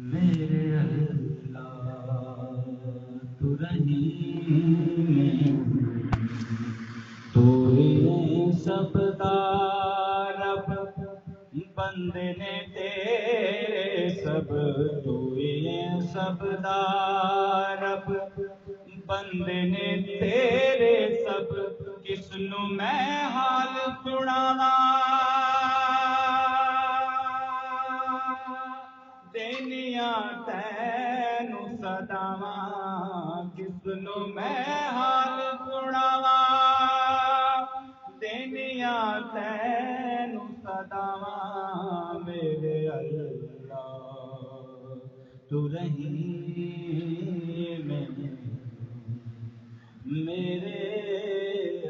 मेरे अल्लाह तू रहीम तू सब दा रब बंदे ने तेरे सब तू सब दा रब बंदे ने तेरे सब किसनू मैं हाल सुनावा देनिया तैनू सदावा किसनू मैं हाल सुनावा देनिया तैनू सदावा मेरे अल्लाह तू रहीम मेरे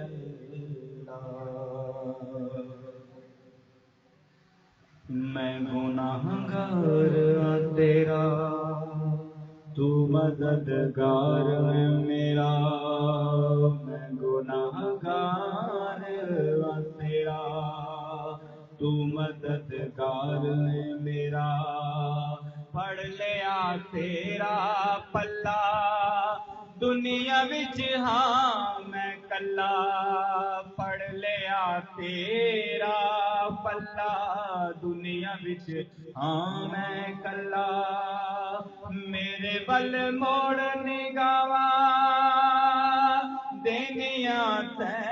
अल्लाह मैं गुनाहगार तेरा तू मददगार है मेरा मैं गुनाहगार तेरा तू मददगार है मेरा पढ़ लिया तेरा पल्ला दुनिया विच हाँ मैं कल्ला पढ़ लिया तेरा पल्ला दुनिया विच हाँ मैं कल्ला मेरे बल मोड़ निगावा देनिया तै